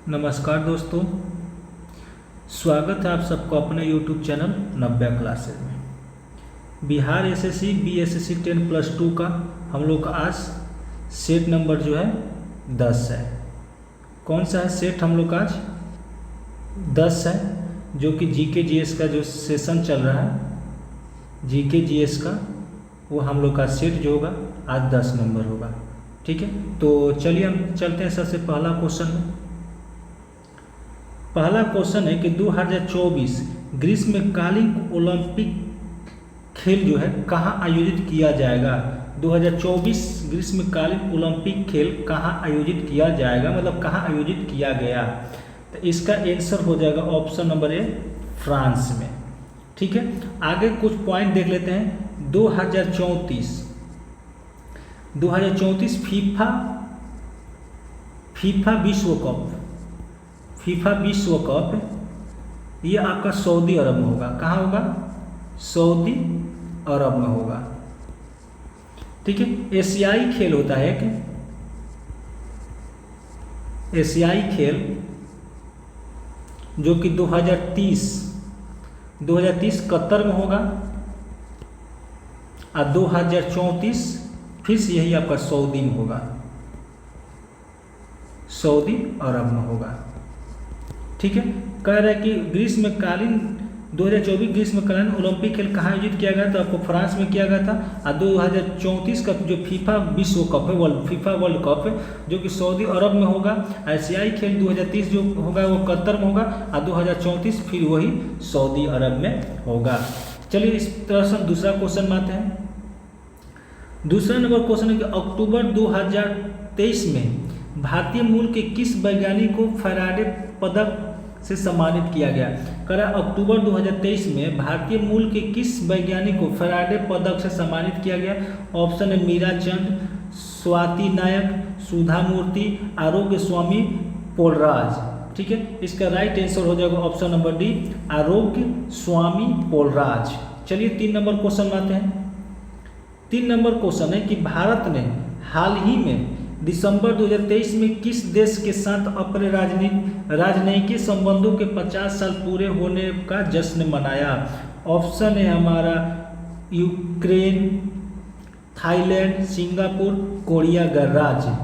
नमस्कार दोस्तों, स्वागत है आप सबको अपने YouTube चैनल नव्या क्लासेज में। बिहार एसएससी बीएसएससी 10+2 का हम लोग का आज सेट नंबर जो है 10 है। कौन सा है सेट? हम लोग का आज 10 है, जो कि जीके जीएस का जो सेशन चल रहा है जीके जीएस का, वो हम लोग का सेट जो होगा आज 10 नंबर होगा। ठीक है, तो चलिए हम चलते हैं सबसे पहला क्वेश्चन में। पहला क्वेश्चन है कि 2024 ग्रीष्मकालीन ओलंपिक खेल जो है कहाँ आयोजित किया जाएगा। 2024 ग्रीष्मकालीन ओलंपिक खेल कहाँ आयोजित किया जाएगा, मतलब कहाँ आयोजित किया गया। तो इसका आंसर हो जाएगा ऑप्शन नंबर ए, फ्रांस में। ठीक है, आगे कुछ पॉइंट देख लेते हैं। 2034 फीफा विश्व कप ये आपका सऊदी अरब में होगा। कहाँ होगा? सऊदी अरब में होगा। ठीक है, एशियाई खेल होता है कि एशियाई खेल जो कि 2030 कतर में होगा और 2034 फिर से यही आपका सऊदी में होगा, सऊदी अरब में होगा। ठीक है, कह रहा है कि ग्रीष्मकालीन 2024 ग्रीष्मकालीन ओलंपिक खेल कहाँ आयोजित किया गया था। आपको फ्रांस में किया गया था। और 2034 का जो फीफा विश्व कप है, फीफा वर्ल्ड कप है, जो कि सऊदी अरब में होगा। एशियाई खेल 2030 जो होगा वो कतर में होगा और 2034 फिर वही सऊदी अरब में होगा। चलिए इस तरह से दूसरा क्वेश्चन में आते हैं। दूसरा नंबर क्वेश्चन है कि अक्टूबर 2023 में भारतीय मूल के किस वैज्ञानिक को फैराडे पदक से सम्मानित किया गया। कह रहा है अक्टूबर 2023 में भारतीय मूल के किस वैज्ञानिक को फैराडे पदक से सम्मानित किया गया। ऑप्शन है मीरा चंद, स्वाति नायक, सुधा मूर्ति, आरोग्य स्वामी पोलराज। ठीक है, इसका राइट आंसर हो जाएगा ऑप्शन नंबर डी, आरोग्य स्वामी पोलराज। चलिए 3 नंबर क्वेश्चन में आते हैं। 3 नंबर क्वेश्चन है कि भारत ने हाल ही में दिसंबर 2023 में किस देश के साथ अपने राजनयिक संबंधों के 50 साल पूरे होने का जश्न मनाया। ऑप्शन है हमारा यूक्रेन, थाईलैंड, सिंगापुर, कोरिया गणराज्य।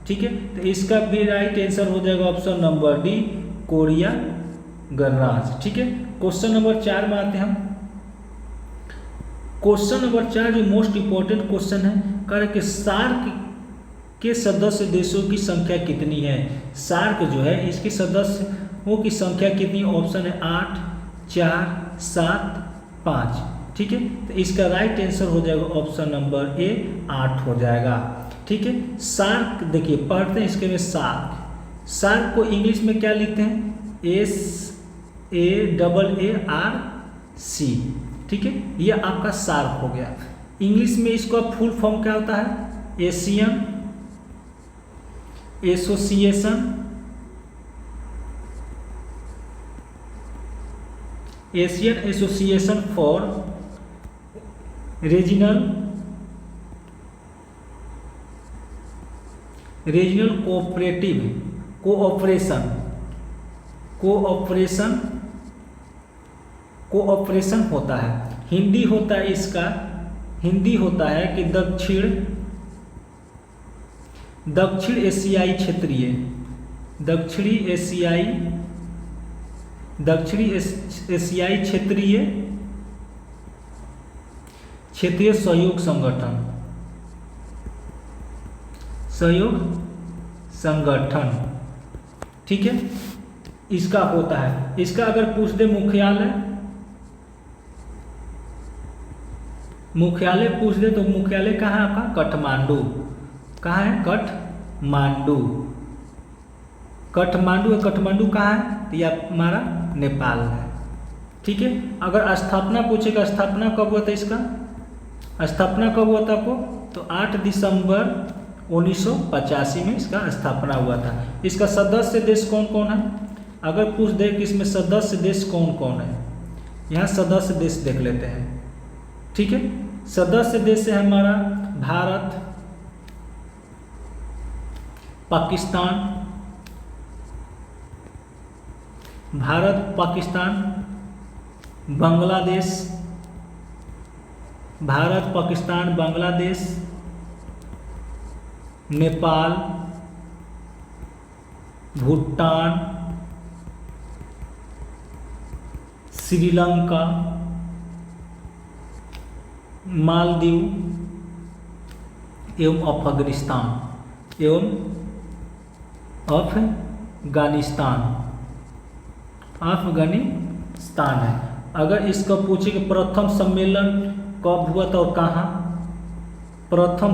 ठीक है, तो इसका भी राइट आंसर हो जाएगा ऑप्शन नंबर डी, कोरिया गणराज्य। ठीक है, क्वेश्चन नंबर 4 में आते हैं हम। क्वेश्चन नंबर 4 जो मोस्ट इंपॉर्टेंट क्वेश्चन है, कह रहे कि सार्क के सदस्य देशों की संख्या कितनी है। सार्क जो है इसके सदस्यों की संख्या कितनी। ऑप्शन है 8, 4, 7, 5। ठीक है, तो इसका राइट आंसर हो जाएगा ऑप्शन नंबर ए, 8 हो जाएगा। ठीक है, सार्क देखिए पढ़ते हैं इसके में सार्क को इंग्लिश में क्या लिखते हैं, SAARC। ठीक है, ये आपका सार्क हो गया। इंग्लिश में इसका फुल फॉर्म क्या होता है, Asian association for regional cooperation होता है। हिंदी होता है इसका, हिंदी होता है कि दक्षिण एशियाई क्षेत्रीय सहयोग संगठन। ठीक है, इसका होता है। इसका अगर पूछ दे मुख्यालय पूछ दे तो मुख्यालय कहाँ है आपका, काठमांडू। कहाँ है, काठमांडू कहाँ है, तो ये हमारा नेपाल है। ठीक है, अगर स्थापना पूछेगा स्थापना कब हुआ था, इसका स्थापना कब हुआ था आपको, तो 8 दिसंबर 1985 में इसका स्थापना हुआ था। इसका सदस्य देश कौन कौन है, अगर पूछ दे कि इसमें सदस्य देश कौन कौन है, यहाँ सदस्य देश देख लेते हैं। ठीक है, सदस्य देश है हमारा भारत, पाकिस्तान, भारत पाकिस्तान बांग्लादेश, भारत पाकिस्तान बांग्लादेश, नेपाल, भूटान, श्रीलंका, मालदीव एवं अफगानिस्तान है। अगर इसका पूछे कि प्रथम सम्मेलन कब हुआ था और कहाँ, प्रथम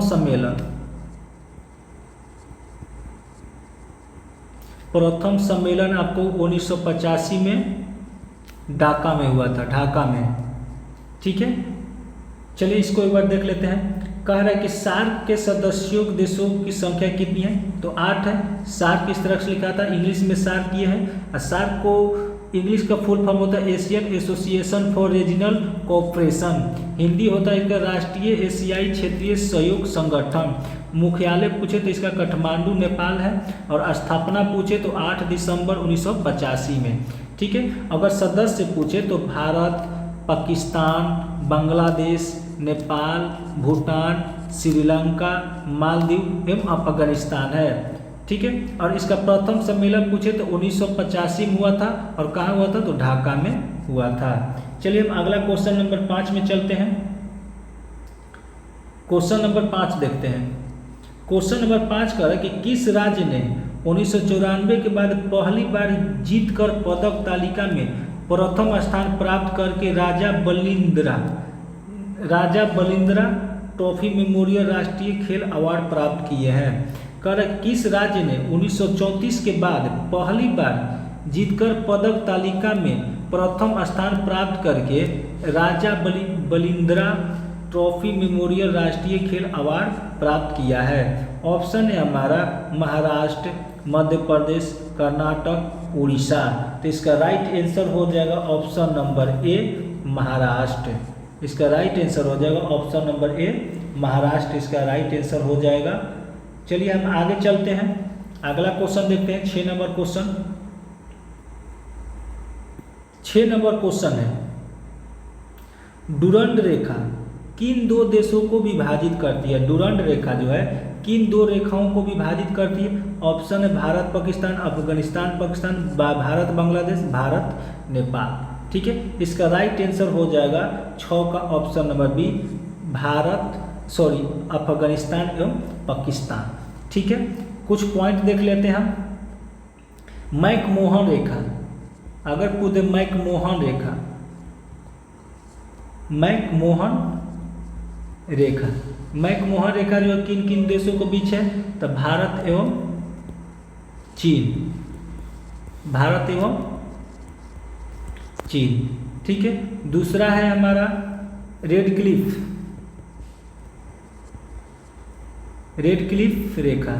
सम्मेलन आपको 1985 में ढाका में हुआ था, ढाका में। ठीक है, चलिए इसको एक बार देख लेते हैं। कह रहा है कि सार्क के सदस्यों देशों की संख्या कितनी है, तो 8 है। सार्क किस तरह से लिखा था, इंग्लिश में सार्क ये है, और सार्क को इंग्लिश का फुल फॉर्म होता है Asian association for regional cooperation. Hindi होता है इसका राष्ट्रीय एशियाई क्षेत्रीय सहयोग संगठन। मुख्यालय पूछे तो इसका काठमांडू नेपाल है, और स्थापना पूछे तो 8 दिसंबर 1985 में। ठीक है, अगर सदस्य पूछे तो भारत, पाकिस्तान, बांग्लादेश, नेपाल, भूटान, श्रीलंका, मालदीव एवं अफगानिस्तान है। ठीक है, और इसका प्रथम सम्मेलन पूछे तो 1985 में हुआ था, और कहाँ हुआ था, तो ढाका में हुआ था। चलिए हम अगला क्वेश्चन नंबर 5 में चलते हैं। क्वेश्चन नंबर 5 देखते हैं। क्वेश्चन नंबर 5 कह रहा है कि किस राज्य ने 1994 के बाद पहली बार जीतकर पदक तालिका में प्रथम स्थान प्राप्त करके राजा बलिंद्रा ट्रॉफी मेमोरियल राष्ट्रीय खेल अवार्ड प्राप्त किए हैं। कर किस राज्य ने 1934 के बाद पहली बार जीतकर पदक तालिका में प्रथम स्थान प्राप्त करके राजा बलिंद्रा ट्रॉफी मेमोरियल राष्ट्रीय खेल अवार्ड प्राप्त किया है। ऑप्शन है हमारा महाराष्ट्र, मध्य प्रदेश, कर्नाटक, उड़ीसा। तो इसका राइट आंसर हो जाएगा ऑप्शन नंबर ए महाराष्ट्र। इसका राइट आंसर हो जाएगा ऑप्शन नंबर ए महाराष्ट्र, इसका राइट आंसर हो जाएगा। चलिए हम आगे चलते हैं, अगला क्वेश्चन देखते हैं। 6 नंबर क्वेश्चन, 6 नंबर क्वेश्चन है, डुरंड रेखा किन दो देशों को विभाजित करती है। डुरंड रेखा जो है किन दो रेखाओं को विभाजित करती है। ऑप्शन है भारत पाकिस्तान, अफगानिस्तान पाकिस्तान, भारत बांग्लादेश, भारत नेपाल। ठीक है, इसका राइट आंसर हो जाएगा 6 का ऑप्शन नंबर बी, अफगानिस्तान एवं पाकिस्तान। ठीक है, कुछ पॉइंट देख लेते हैं हम। मैकमोहन रेखा, अगर पूछे मैकमोहन रेखा, मैकमोहन रेखा जो किन किन देशों के बीच है, तो भारत एवं चीन, भारत एवं चीन। ठीक है, दूसरा है हमारा रेड क्लिफ रेखा।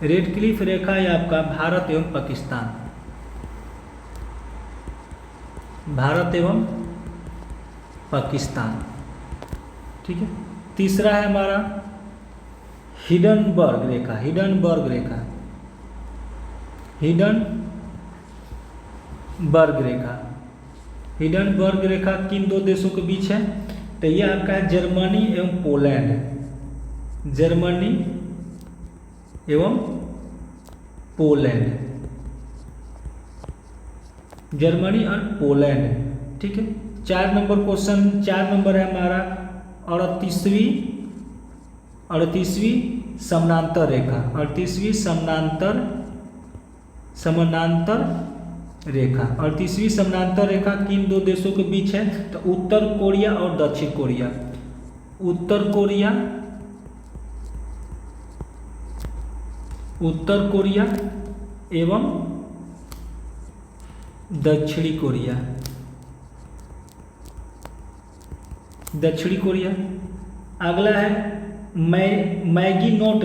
रेड क्लिफ रेखा है आपका भारत एवं पाकिस्तान, भारत एवं पाकिस्तान। ठीक है, तीसरा है हमारा हिडनबर्ग रेखा। हिडनबर्ग रेखा किन दो देशों के बीच है, तो ये आपका है जर्मनी एवं पोलैंड, जर्मनी एवं पोलैंड, जर्मनी और पोलैंड। ठीक है, 4 नंबर क्वेश्चन, 4 नंबर है हमारा 38वीं समानांतर रेखा, 38वीं समानांतर रेखा। 38वीं समानांतर रेखा किन दो देशों के बीच है, तो उत्तर कोरिया और दक्षिण कोरिया, उत्तर कोरिया एवं दक्षिणी कोरिया। अगला है मैगी नोट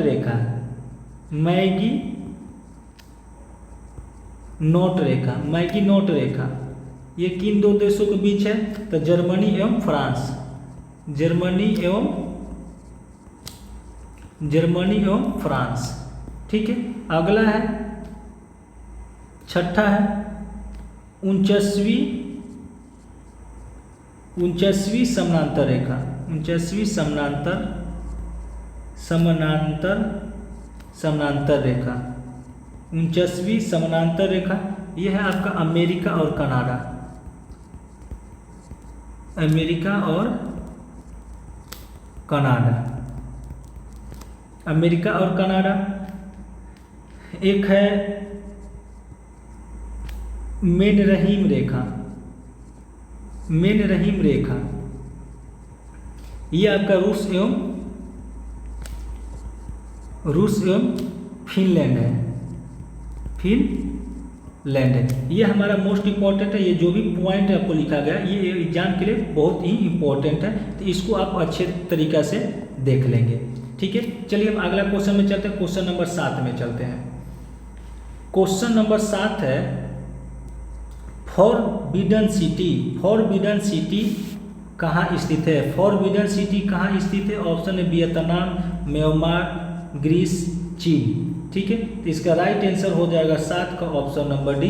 रेखा, ये किन दो देशों के बीच है, तो जर्मनी एवं फ्रांस। ठीक है, अगला है छठा है 49वीं समानांतर रेखा, 49वीं समानांतर रेखा, 49वीं समानांतर रेखा। यह है आपका अमेरिका और कनाडा, अमेरिका और कनाडा, अमेरिका और कनाडा। एक है मेनरहीम रेखा, मेनरहीम रेखा, ये आपका रूस एवं फिनलैंड है, फिनलैंड है। ये हमारा मोस्ट इंपॉर्टेंट है। ये जो भी पॉइंट आपको लिखा गया ये एग्जाम के लिए बहुत ही इंपॉर्टेंट है, तो इसको आप अच्छे तरीक़ा से देख लेंगे। ठीक है, चलिए हम अगला क्वेश्चन में चलते हैं। क्वेश्चन नंबर 7 में चलते हैं। क्वेश्चन नंबर 7 है फॉरबिडन सिटी, फॉरबिडन सिटी कहाँ स्थित है? फॉरबिडन सिटी कहाँ स्थित है? ऑप्शन है वियतनाम, म्यांमार, ग्रीस, चीन। ठीक है, तो इसका राइट आंसर हो जाएगा 7 का ऑप्शन नंबर डी,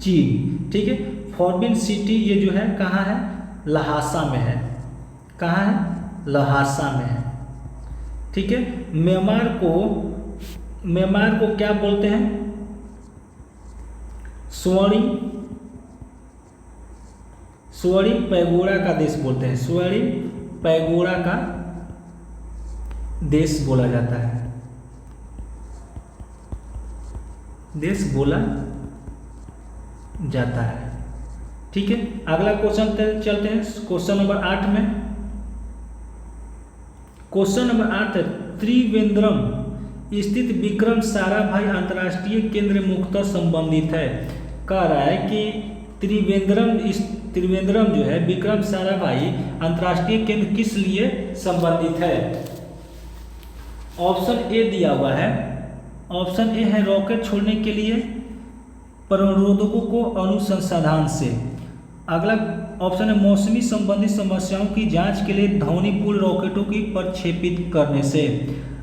चीन। ठीक है, फॉरबिडन सिटी ये जो है कहाँ है? लहासा में है। कहाँ है? लहासा में है। ठीक है, म्यांमार को क्या बोलते हैं? स्वर्णिम पैगोडा का देश बोलते हैं, स्वर्णिम पैगोडा का देश बोला जाता है, देश बोला जाता है। ठीक है, अगला क्वेश्चन चलते हैं क्वेश्चन नंबर 8 में। क्वेश्चन नंबर 8 है त्रिवेंद्रम स्थित विक्रम साराभाई अंतर्राष्ट्रीय केंद्र मुख्यतः संबंधित है। कह रहा है कि त्रिवेंद्रम जो है विक्रम साराभाई अंतर्राष्ट्रीय केंद्र किस लिए संबंधित है? ऑप्शन ए दिया हुआ है, ऑप्शन ए है रॉकेट छोड़ने के लिए परमाणुरोधकों को अनुसंधान से। अगला ऑप्शन है मौसमी संबंधित समस्याओं की जांच के लिए ध्वनिपूर्ण रॉकेटों की प्रक्षेपित करने से,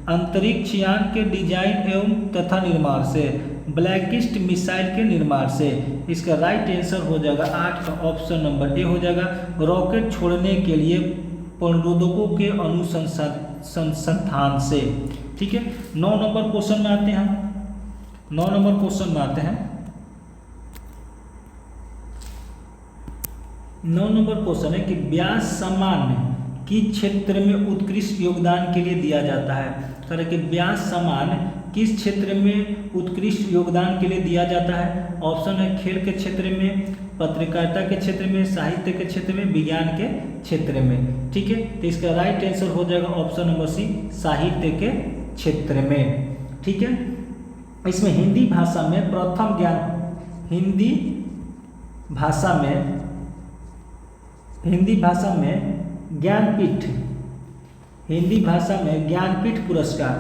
अंतरिक्ष यान के डिजाइन एवं तथा निर्माण से, ब्लैकिस्ट मिसाइल के निर्माण से। इसका राइट आंसर हो जाएगा 8 का ऑप्शन नंबर ए हो जाएगा, रॉकेट छोड़ने के लिए परमाणुरोधकों के अनुसंधान से। ठीक है, 9 नंबर क्वेश्चन में आते हैं। 9 नंबर क्वेश्चन में आते हैं। 9 नंबर क्वेश्चन है कि ब्याज सम्मान किस क्षेत्र में उत्कृष्ट योगदान के लिए दिया जाता है? तरह के ब्याज सम्मान किस क्षेत्र में उत्कृष्ट योगदान के लिए दिया जाता है? ऑप्शन है खेल के क्षेत्र में, पत्रकारिता के क्षेत्र में, साहित्य के क्षेत्र में, विज्ञान के क्षेत्र में। ठीक है, तो इसका राइट आंसर हो जाएगा ऑप्शन नंबर सी, साहित्य के क्षेत्र में। ठीक है, इसमें हिंदी भाषा में प्रथम हिंदी भाषा में ज्ञानपीठ पुरस्कार,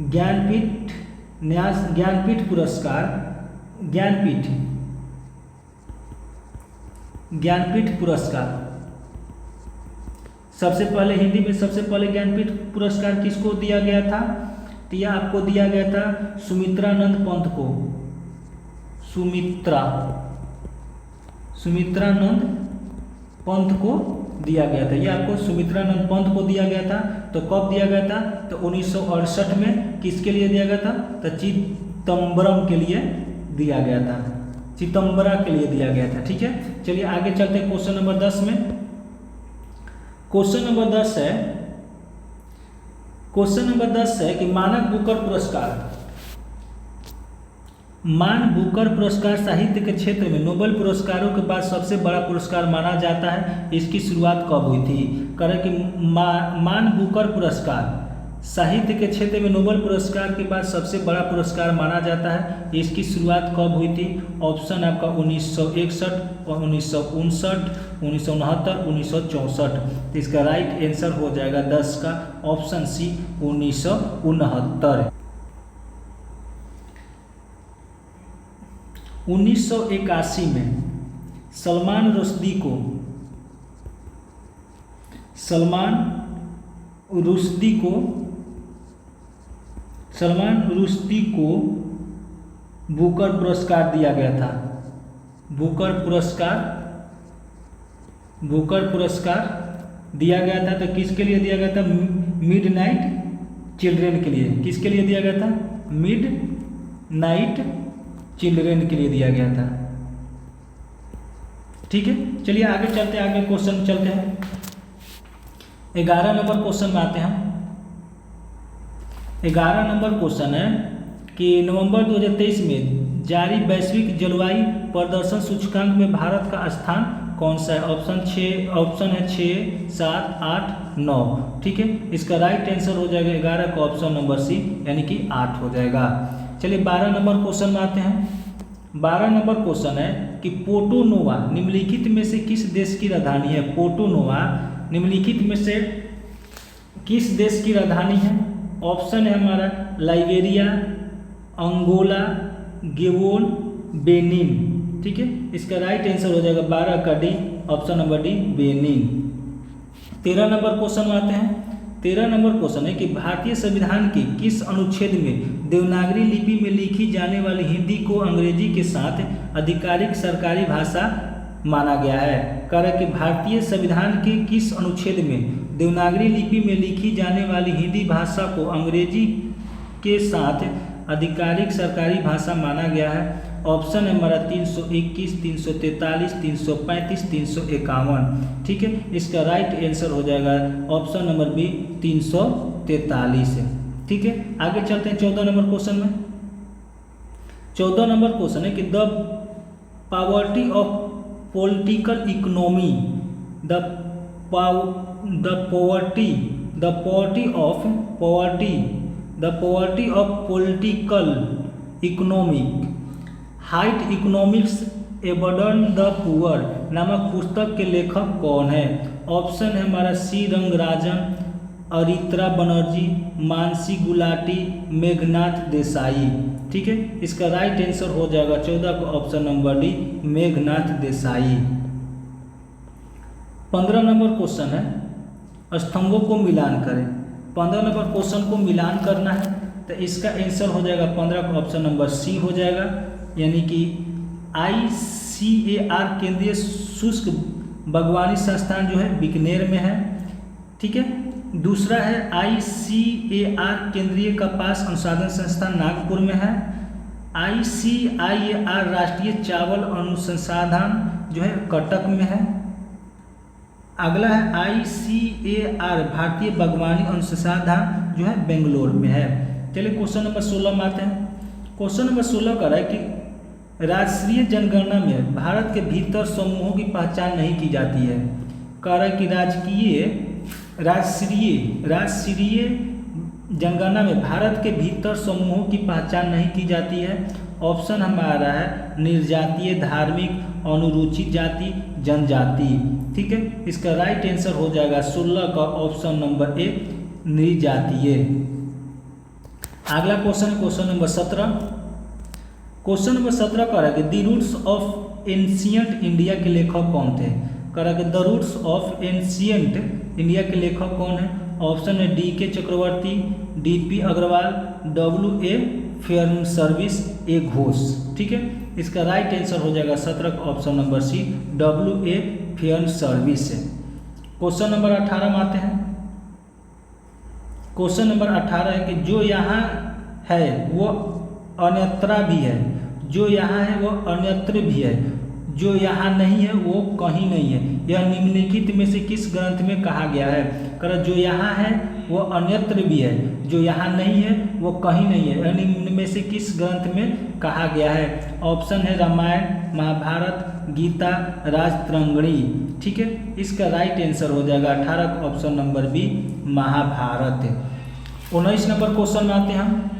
ज्ञानपीठ पुरस्कार सबसे पहले हिंदी में सबसे पहले ज्ञानपीठ पुरस्कार किसको दिया गया था? तो यह आपको दिया गया था सुमित्रानंद पंत को, सुमित्रानंद पंत को दिया गया था। यह आपको सुमित्रानंद पंत को दिया गया था। तो कब दिया गया था? तो 1968 में। किसके लिए दिया गया था? तो चिदम्बरम के लिए दिया गया था, चिदम्बरा के लिए दिया गया था। ठीक है, चलिए आगे चलते हैं क्वेश्चन नंबर 10 में। क्वेश्चन नंबर 10 है कि मानक बुकर पुरस्कार साहित्य के क्षेत्र में नोबेल पुरस्कारों के बाद सबसे बड़ा पुरस्कार माना जाता है। इसकी शुरुआत कब हुई थी? करें कि मान बुकर पुरस्कार साहित्य के क्षेत्र में नोबेल पुरस्कार के बाद सबसे बड़ा पुरस्कार माना जाता है। इसकी शुरुआत कब हुई थी? ऑप्शन आपका 1961, 1959, 1969, 1964। तो इसका राइट आंसर हो जाएगा 10 का ऑप्शन सी, 1969। 1981 में सलमान रुश्दी को बुकर पुरस्कार दिया गया था। बुकर पुरस्कार दिया गया था। तो किसके लिए दिया गया था? मिडनाइट चिल्ड्रेन के लिए। किसके लिए दिया गया था? मिडनाइट चिल्ड्रेन के लिए दिया गया था। ठीक है, चलिए आगे चलते हैं, आगे क्वेश्चन चलते हैं। 11 नंबर क्वेश्चन में आते हैं हम। 11 नंबर क्वेश्चन है कि नवंबर 2023 में जारी वैश्विक जलवायु प्रदर्शन सूचकांक में भारत का स्थान कौन सा है? ऑप्शन है 6, 7, 8, 9। ठीक है, इसका राइट आंसर हो जाएगा 11 का ऑप्शन नंबर सी, यानी कि 8 हो जाएगा। चलिए 12 नंबर क्वेश्चन में आते हैं। 12 नंबर क्वेश्चन है कि पोर्टो-नोवो निम्नलिखित में से किस देश की राजधानी है? पोर्टो-नोवो निम्नलिखित में से किस देश की राजधानी है? ऑप्शन है हमारा लाइबेरिया, अंगोला, गेबोन, बेनिन। ठीक है, इसका राइट आंसर हो जाएगा 12 का D, option number D, Benin. 13 number question में आते हैं। 13 नंबर क्वेश्चन है कि भारतीय संविधान के किस अनुच्छेद में देवनागरी लिपि में लिखी जाने वाली हिंदी को अंग्रेजी के साथ आधिकारिक सरकारी भाषा माना गया है? कह रहा है कि भारतीय संविधान के किस अनुच्छेद में देवनागरी लिपि में लिखी जाने वाली हिंदी भाषा को अंग्रेजी के साथ आधिकारिक सरकारी भाषा माना गया है? ऑप्शन है हमारा 321, 343, 335, 351। ठीक है, इसका राइट आंसर हो जाएगा ऑप्शन नंबर बी, 343 है। ठीक है, आगे चलते हैं 14 नंबर क्वेश्चन में। 14 नंबर क्वेश्चन है कि the poverty of political economy, the poverty of political economic height economics Ebden the poor नामक पुस्तक के लेखक कौन है? ऑप्शन है हमारा सी रंगराजन, अरित्रा बनर्जी, मानसी गुलाटी, मेघनाथ देसाई। ठीक है, इसका राइट आंसर हो जाएगा 14 का option number D, Meghnath Desai. 15 number question है स्तंभों को मिलान करें। 15 नंबर क्वेश्चन को मिलान करना है, तो इसका आंसर हो जाएगा 15 का ऑप्शन नंबर सी हो जाएगा, यानी कि ICAR केंद्रीय शुष्क बागवानी संस्थान जो है बीकानेर में है। ठीक है, दूसरा है ICAR केंद्रीय कपास अनुसंधान संस्थान नागपुर में है। ICIAR राष्ट्रीय चावल अनुसंधान जो है कटक में है। अगला है ICAR भारतीय बागवानी अनुसंधान जो है बेंगलोर में है। चलिए क्वेश्चन नंबर 16 में आते हैं। क्वेश्चन नंबर 16 कह रहा है कि राष्ट्रीय जनगणना में भारत के भीतर समूहों की पहचान नहीं की जाती है। कह रहा है कि राष्ट्रीय जनगणना में भारत के भीतर समूहों की पहचान नहीं की जाती है। ऑप्शन हमारा है निर्जातीय, धार्मिक, अनुसूचित जाति, जनजाति। ठीक है, इसका राइट आंसर हो जाएगा 16 का ऑप्शन नंबर ए, निर्जातीय। अगला question, question number 17। Question number 17 कह रहा है कि the roots of ancient India के लेखक कौन थे? कह रहा है कि the roots of ancient India के लेखक कौन है? ऑप्शन है DK Chakravarti, DP Agarwal, WA Fairservis, A Ghosh. ठीक है, इसका राइट आंसर हो जाएगा 17 का option number C, WA Fairservis है। क्वेश्चन नंबर 18 में आते हैं। क्वेश्चन नंबर 18 है कि जो यहाँ है वो अन्यत्र भी है, जो यहाँ है वो अन्यत्र भी है, जो यहाँ नहीं है वो कहीं नहीं है। यह निम्नलिखित में से किस ग्रंथ में कहा गया है? कर जो यहाँ है वो अन्यत्र भी है, जो यहाँ नहीं है वो कहीं नहीं है। यह निम्न में से किस ग्रंथ में कहा गया है? ऑप्शन है रामायण, महाभारत, गीता, राजतरंगिणी। ठीक है, इसका राइट आंसर हो जाएगा 18 का ऑप्शन नंबर बी, महाभारत। 19 नंबर क्वेश्चन में आते हैं हम।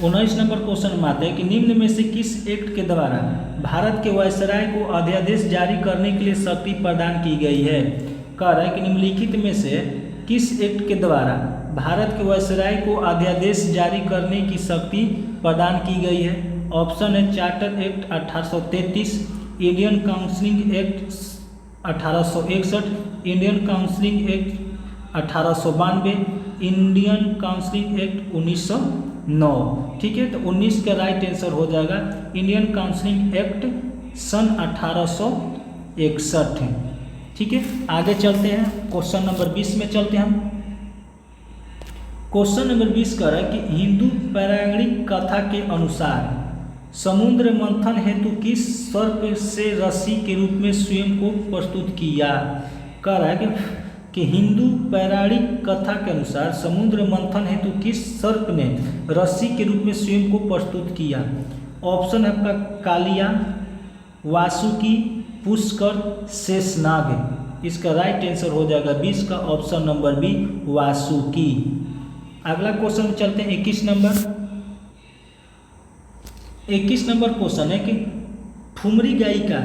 19 नंबर क्वेश्चन में आते हैं कि निम्न में से किस एक्ट के द्वारा भारत के वायसराय को अध्यादेश जारी करने के लिए शक्ति प्रदान की गई है? कह रहा है कि निम्नलिखित में से किस एक्ट के द्वारा भारत के वायसराय को अध्यादेश जारी करने की शक्ति प्रदान की गई है? ऑप्शन है charter act 1833, Indian counselling act 1861, Indian counselling act 1892, Indian council act 1909। ठीक है, तो 19 का राइट आंसर हो जाएगा इंडियन काउंसिल एक्ट सन 1861। ठीक है, आगे चलते हैं, क्वेश्चन नंबर 20 में चलते हैं हम। क्वेश्चन नंबर 20 कह रहा है कि हिंदू पौराणिक कथा के अनुसार समुद्र मंथन हेतु किस सर्प से रस्सी के रूप में स्वयं को प्रस्तुत किया। कह रहा है कि हिंदू पौराणिक कथा के अनुसार समुद्र मंथन हेतु किस सर्प ने रस्सी के रूप में स्वयं को प्रस्तुत किया। ऑप्शन है आपका कालिया, वासुकी, पुष्कर, शेषनाग। इसका राइट आंसर हो जाएगा 20 का ऑप्शन नंबर बी, वासुकी। अगला क्वेश्चन चलते हैं 21 नंबर। 21 नंबर क्वेश्चन है कि ठुमरी गायिका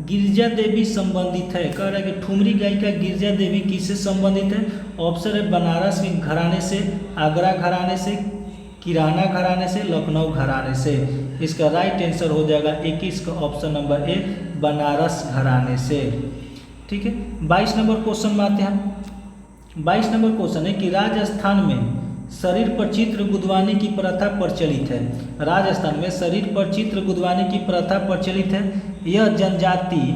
गिरजा देवी संबंधित है। कह रहा है कि ठुमरी गायिका गिरजा देवी किससे संबंधित है। ऑप्शन है बनारस के घराने से, आगरा घराने से, किराना घराने से, लखनऊ घराने से। इसका राइट आंसर हो जाएगा 21 का ऑप्शन नंबर ए, बनारस घराने से। ठीक है, 22 नंबर क्वेश्चन में आते हैं। 22 नंबर क्वेश्चन है कि राजस्थान में शरीर पर चित्र गुदवाने की प्रथा प्रचलित है। राजस्थान में शरीर पर चित्र गुदवाने की प्रथा प्रचलित है। यह जनजाति,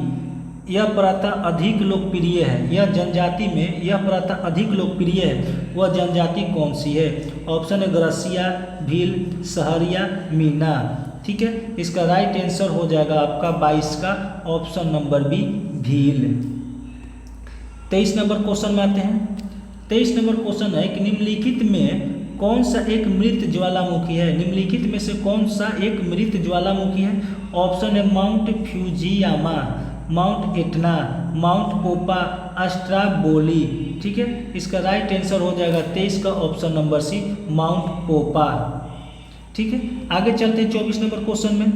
यह प्रथा अधिक लोकप्रिय है। यह जनजाति में यह प्रथा अधिक लोकप्रिय है, वह जनजाति कौन सी है। ऑप्शन है ग्रसिया, भील, सहरिया, मीना। ठीक है, इसका राइट आंसर हो जाएगा आपका 22 का ऑप्शन नंबर बी, भील। 23 नंबर क्वेश्चन में आते हैं। 23 नंबर क्वेश्चन है कि निम्नलिखित में कौन सा एक मृत ज्वालामुखी है। निम्नलिखित में से कौन सा एक मृत ज्वालामुखी है। ऑप्शन है Mount Fujiyama, Mount Etna, Mount Popa, Stromboli. ठीक है, इसका राइट आंसर हो जाएगा 23 का ऑप्शन नंबर सी, माउंट पोपा। ठीक है, आगे चलते हैं 24 नंबर क्वेश्चन में।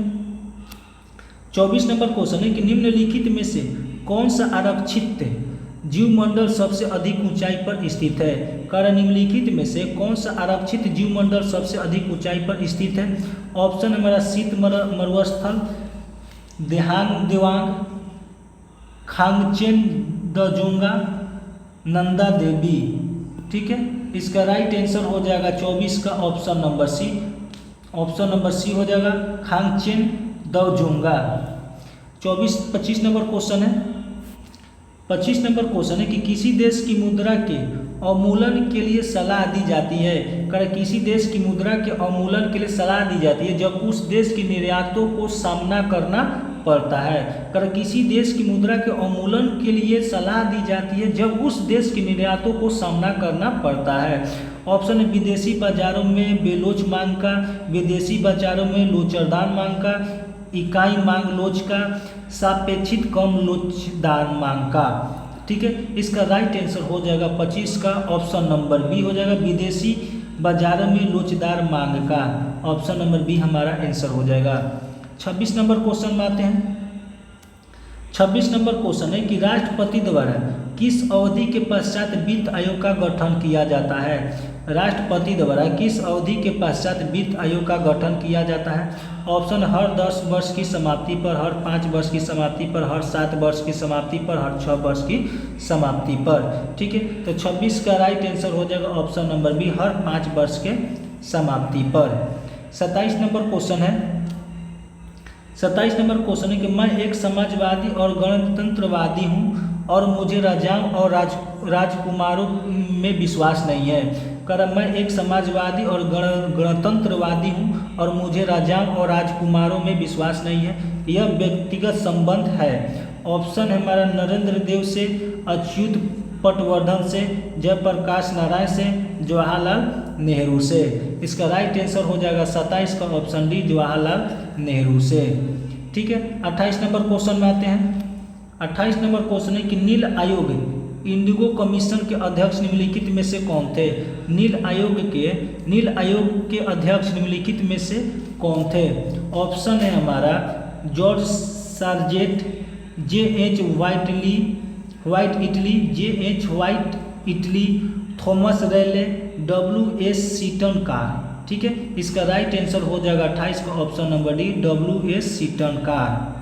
24 नंबर क्वेश्चन है कि निम्नलिखित में से कौन सा आरक्षित जीवमंडल सबसे अधिक ऊंचाई पर स्थित है। कारण निम्नलिखित में से कौन सा आरक्षित जीवमंडल सबसे अधिक ऊंचाई पर स्थित है। ऑप्शन है मेरा शीत मरुस्थल, देवांग, खांगचेन दजोंगा, नंदा देवी। ठीक है, इसका राइट आंसर हो जाएगा 24 का option number C. Option number C हो जाएगा खांगचेन दजोंगा। 25 नंबर क्वेश्चन है। 25 नंबर क्वेश्चन है कि किसी देश की मुद्रा के अवमूलन के लिए सलाह दी जाती है। कर किसी देश की मुद्रा के अवमूलन के लिए सलाह दी जाती है जब उस देश की निर्यातों को सामना करना पड़ता है। कर किसी देश की मुद्रा के अवमूलन के लिए सलाह दी जाती है जब उस देश की निर्यातों को सामना करना पड़ता है। ऑप्शन है विदेशी बाजारों में बेलोच मांग का, विदेशी बाजारों में लोचरदार मांग का, इकाई मांग लोच का, सापेक्षित कम लोचदार मांग का। ठीक है, इसका राइट आंसर हो जाएगा 25 का ऑप्शन नंबर बी हो जाएगा, विदेशी बाजारों में लोचदार मांग का। ऑप्शन नंबर बी हमारा आंसर हो जाएगा। 26 नंबर क्वेश्चन में आते हैं। 26 नंबर क्वेश्चन है कि राष्ट्रपति द्वारा किस अवधि के पश्चात वित्त आयोग का गठन किया जाता है। राष्ट्रपति द्वारा किस अवधि के पश्चात वित्त आयोग का गठन किया जाता है। ऑप्शन हर 10 वर्ष की समाप्ति पर, हर 5 वर्ष की समाप्ति पर, हर 7 वर्ष की समाप्ति पर, हर 6 वर्ष की समाप्ति पर। ठीक है, तो 26 का राइट आंसर हो जाएगा ऑप्शन नंबर बी, हर 5 वर्ष के समाप्ति पर। 27 नंबर क्वेश्चन है। 27 नंबर क्वेश्चन है कि मैं एक समाजवादी और गणतंत्रवादी हूँ और मुझे राजाओं और राजकुमारों में विश्वास नहीं है। कर मैं एक समाजवादी और गणतंत्रवादी हूँ और मुझे राजाओं और राजकुमारों में विश्वास नहीं है। यह व्यक्तिगत संबंध है। ऑप्शन है हमारा नरेंद्र देव से, अच्युत पटवर्धन से, जयप्रकाश नारायण से, जवाहरलाल नेहरू से। इसका राइट आंसर हो जाएगा 27 का ऑप्शन डी, जवाहरलाल नेहरू से। ठीक है, 28 नंबर क्वेश्चन में आते हैं। 28 नंबर क्वेश्चन है कि नील आयोग इंडिगो कमीशन के अध्यक्ष निम्नलिखित में से कौन थे। नील आयोग के अध्यक्ष निम्नलिखित में से कौन थे। ऑप्शन है हमारा George Sargent, J.H. Whiteley, J.H. Whiteley, Thomas Raleigh, W.S. Seton Karr. ठीक है, इसका राइट आंसर हो जाएगा 28 का option number D, W.S. Seton Karr.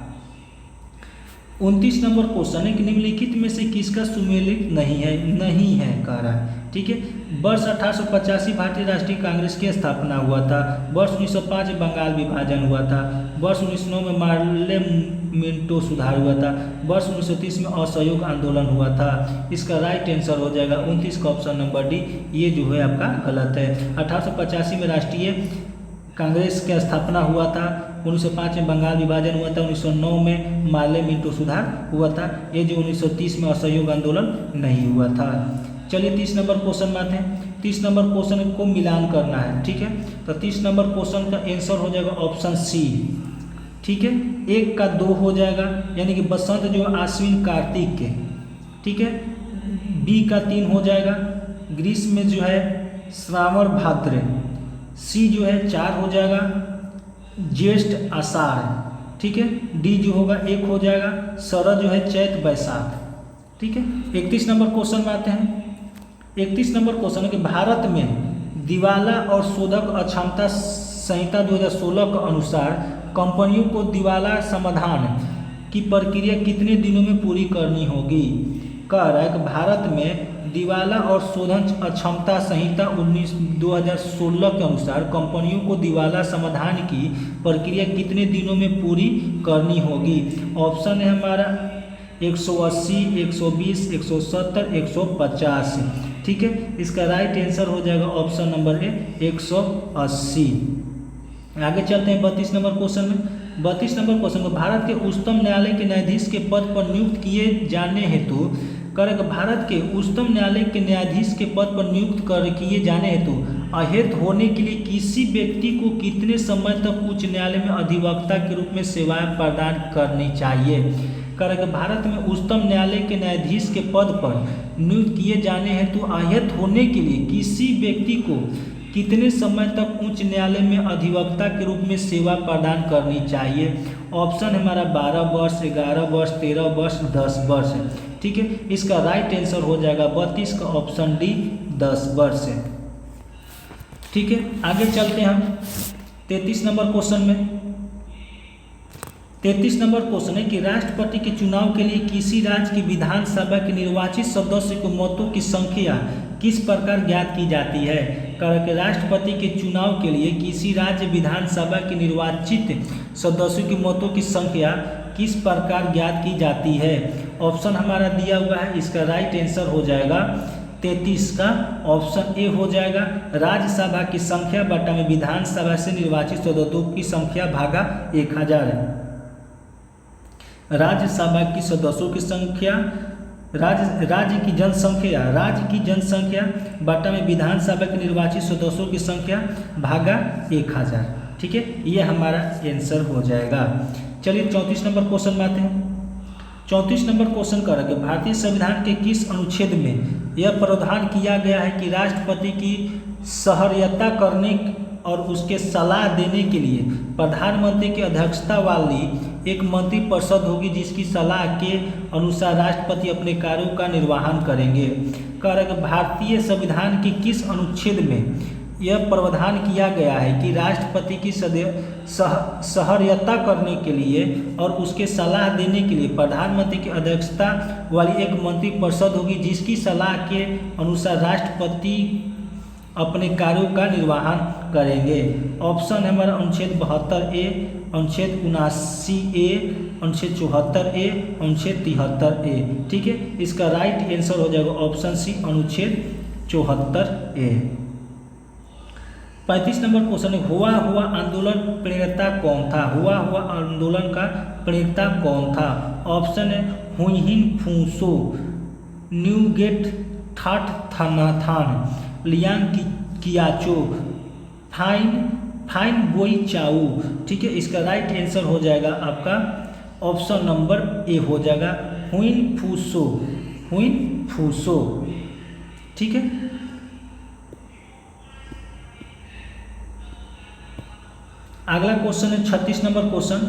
29 नंबर क्वेश्चन है कि निम्नलिखित में से किसका सुमेलित नहीं है कह रहा है। ठीक है, वर्ष 1885 भारतीय राष्ट्रीय कांग्रेस की स्थापना हुआ था। वर्ष 1905 बंगाल विभाजन हुआ था। वर्ष 1909 में पार्लियामेंटो सुधार हुआ था। वर्ष 1930 में असहयोग आंदोलन हुआ था। इसका राइट आंसर हो जाएगा 29 का ऑप्शन नंबर डी। ये जो है आपका गलत है। 1885 में राष्ट्रीय कांग्रेस की स्थापना हुआ था। 1905 में बंगाल विभाजन हुआ था। 1909 में पार्लियामेंटो सुधार हुआ था। ये जो 1930 में असहयोग आंदोलन नहीं हुआ था। चलिए 30 नंबर क्वेश्चन में आते हैं। 30 नंबर क्वेश्चन को मिलान करना है, ठीक है। तो 30 नंबर क्वेश्चन का आंसर हो जाएगा ऑप्शन सी, ठीक है। 1 का 2 हो जाएगा, यानी कि बसंत जो आश्विन कार्तिक के, ठीक है। बी का 3 हो जाएगा, ग्रीष्म में जो है श्रावण भाद्र। सी जो है 4 हो जाएगा, ज्येष्ठ आषाढ़, ठीक है। डी जो होगा 1 हो जाएगा, शरद जो है चैत वैशाख, ठीक है। 31 नंबर क्वेश्चन में आते हैं। 31 नंबर क्वेश्चन है कि भारत में दिवाला और शोधक अक्षमता संहिता 2016 के अनुसार कंपनियों को दिवाला समाधान की प्रक्रिया कितने दिनों में पूरी करनी होगी। कह रहा है कि भारत में दिवाला और शोधन अक्षमता संहिता 2016 के अनुसार कंपनियों को दिवाला समाधान की प्रक्रिया कितने दिनों में पूरी करनी होगी। ऑप्शन है हमारा 180, 120, 170, 150, ठीक है। इसका राइट आंसर हो जाएगा ऑप्शन नंबर ए 180। आगे चलते हैं 32 नंबर क्वेश्चन में। 32 नंबर क्वेश्चन में भारत के उच्चतम न्यायालय के न्यायाधीश के पद पर नियुक्त किए जाने हेतु करेगा। भारत के उच्चतम न्यायालय के न्यायाधीश के पद पर नियुक्त किए जाने हेतु अहर्त होने के लिए किसी व्यक्ति को कितने समय तक उच्च न्यायालय में अधिवक्ता के रूप में सेवाएं प्रदान करनी चाहिए। करेगा भारत में उच्चतम न्यायालय के न्यायाधीश के पद पर नियुक्त किए जाने हेतु अहर्त होने के लिए किसी व्यक्ति को कितने समय तक उच्च न्यायालय में अधिवक्ता के रूप में सेवा प्रदान करनी चाहिए। ऑप्शन हमारा 12 वर्ष, 11 वर्ष, 13 वर्ष, 10 वर्ष है, ठीक है। इसका राइट आंसर हो जाएगा 32 का ऑप्शन डी 10 वर्ष है, ठीक है। आगे चलते हैं हम 33 नंबर क्वेश्चन में। 33 नंबर क्वेश्चन है कि राष्ट्रपति के चुनाव के लिए किसी राज्य की विधानसभा के निर्वाचित सदस्य को मतों की संख्या किस प्रकार ज्ञात की जाती है। कि राष्ट्रपति के चुनाव के लिए किसी राज्य विधानसभा के निर्वाचित सदस्यों के मतों की संख्या किस प्रकार ज्ञात की जाती है। ऑप्शन हमारा दिया हुआ है, इसका राइट आंसर हो जाएगा 33 का ऑप्शन ए हो जाएगा। राज्यसभा की संख्या बटा में विधानसभा से निर्वाचित सदस्यों की संख्या भागा 1000 है। राज्यसभा की सदस्यों की संख्या राज्य की जनसंख्या बटा में विधानसभा के निर्वाचित सदस्यों की संख्या भागा 1000, ठीक है। ये हमारा आंसर हो जाएगा। चलिए 34 नंबर क्वेश्चन में आते हैं। 34 नंबर क्वेश्चन करेंगे भारतीय संविधान के किस अनुच्छेद में यह प्रावधान किया गया है कि राष्ट्रपति की सहर्यता करने और उसके सलाह देने के लिए प्रधानमंत्री की अध्यक्षता वाली एक मंत्रिपरिषद होगी जिसकी सलाह के अनुसार राष्ट्रपति अपने कार्यों का निर्वहन करेंगे। भारतीय संविधान के किस अनुच्छेद में यह प्रावधान किया गया है कि राष्ट्रपति की सहर्यता करने के लिए और उसके सलाह देने के लिए प्रधानमंत्री की अध्यक्षता वाली एक मंत्रिपरिषद होगी जिसकी सलाह के अनुसार राष्ट्रपति अपने कार्यों का निर्वहन करेंगे। ऑप्शन है हमारा अनुच्छेद 72A, अनुच्छेद 79A, अनुच्छेद 74A, अनुच्छेद 73A, ठीक है। इसका राइट आंसर हो जाएगा ऑप्शन सी अनुच्छेद 74A। 35 नंबर क्वेश्चन है हुआ आंदोलन प्रणेता कौन था। हुआ आंदोलन का प्रणेता कौन था। ऑप्शन है हुइहिन फुसो, न्यूगेट थाट लियांग कियाचो, फाइन बोई चाऊ, ठीक है। इसका राइट आंसर हो जाएगा आपका ऑप्शन नंबर ए हो जाएगा हुइन फूसो, ठीक है। अगला क्वेश्चन है 36 नंबर क्वेश्चन।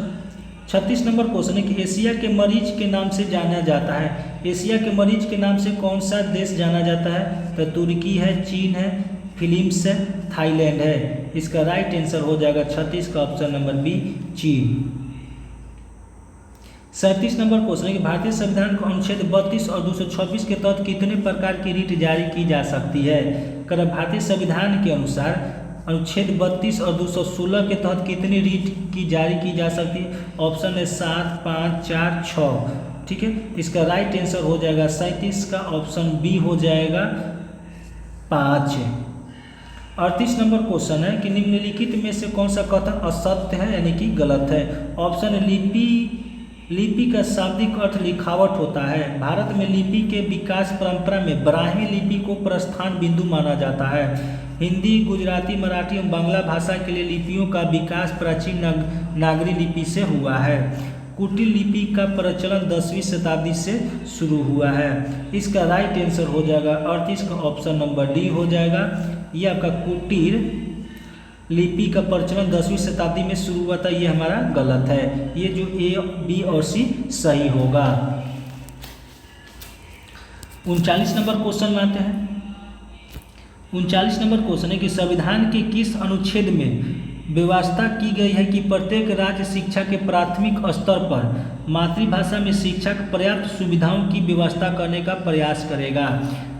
36 नंबर क्वेश्चन है कि एशिया के मरीज के नाम से जाना जाता है। एशिया के मरीज के नाम से कौन सा देश जाना जाता है। तो तुर्की है, चीन है, फिलीपींस है, थाईलैंड है। इसका राइट आंसर हो जाएगा 36 का ऑप्शन नंबर बी चीन। 37 नंबर क्वेश्चन है कि भारतीय संविधान के अनुच्छेद 32 और 226 के तहत कितने प्रकार की रीट जारी की जा सकती है। कर भारतीय संविधान के अनुसार अनुच्छेद 32 और 216 के तहत कितनी रीट की जारी की जा सकती है? ऑप्शन है 7, 5, 4, 6। ठीक है, इसका राइट आंसर हो जाएगा 37 का ऑप्शन बी हो जाएगा 5। 38 नंबर क्वेश्चन है कि निम्नलिखित में से कौन सा कथन असत्य है यानी कि गलत है? ऑप्शन है लिपि का शाब्दिक अर्थ लिखावट होता है। भारत में लिपि के विकास परंपरा में ब्राह्मी लिपि को प्रस्थान बिंदु माना जाता है। हिंदी, गुजराती, मराठी एवं बांग्ला भाषा के लिए लिपियों का विकास प्राचीन नागरी लिपि से हुआ है। कुटिल लिपि का प्रचलन 10वीं शताब्दी से शुरू हुआ है। इसका राइट आंसर हो जाएगा 38 का ऑप्शन नंबर डी हो जाएगा। ये आपका कुटिल लिपि का प्रचलन 10वीं शताब्दी में शुरू हुआ था, ये हमारा गलत है। ये जो ए, बी और सी सही होगा। 39 नंबर क्वेश्चन में आते हैं। 39 नंबर क्वेश्चन है कि संविधान के किस अनुच्छेद में व्यवस्था की गई है कि प्रत्येक राज्य शिक्षा के प्राथमिक स्तर पर मातृभाषा में शिक्षा की पर्याप्त सुविधाओं की व्यवस्था करने का प्रयास करेगा?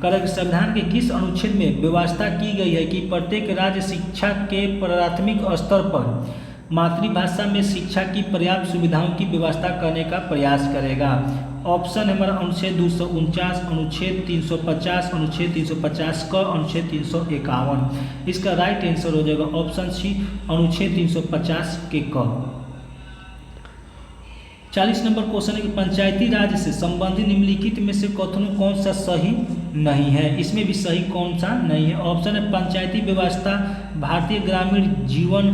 करेक्ट, संविधान के किस अनुच्छेद में व्यवस्था की गई है कि प्रत्येक राज्य शिक्षा के प्राथमिक स्तर पर मातृभाषा में शिक्षा की पर्याप्त सुविधाओं की व्यवस्था करने का प्रयास करेगा? ऑप्शन है हमारा अनुच्छेद 249, अनुच्छेद 350, अनुच्छेद 350 क, अनुच्छेद 351। इसका राइट आंसर हो जाएगा ऑप्शन सी अनुच्छेद 350 के क। 40 नंबर क्वेश्चन है कि पंचायती राज से संबंधित निम्नलिखित में से कथनों कौन सा सही नहीं है? इसमें भी सही कौन सा नहीं है? ऑप्शन है पंचायती व्यवस्था भारतीय ग्रामीण जीवन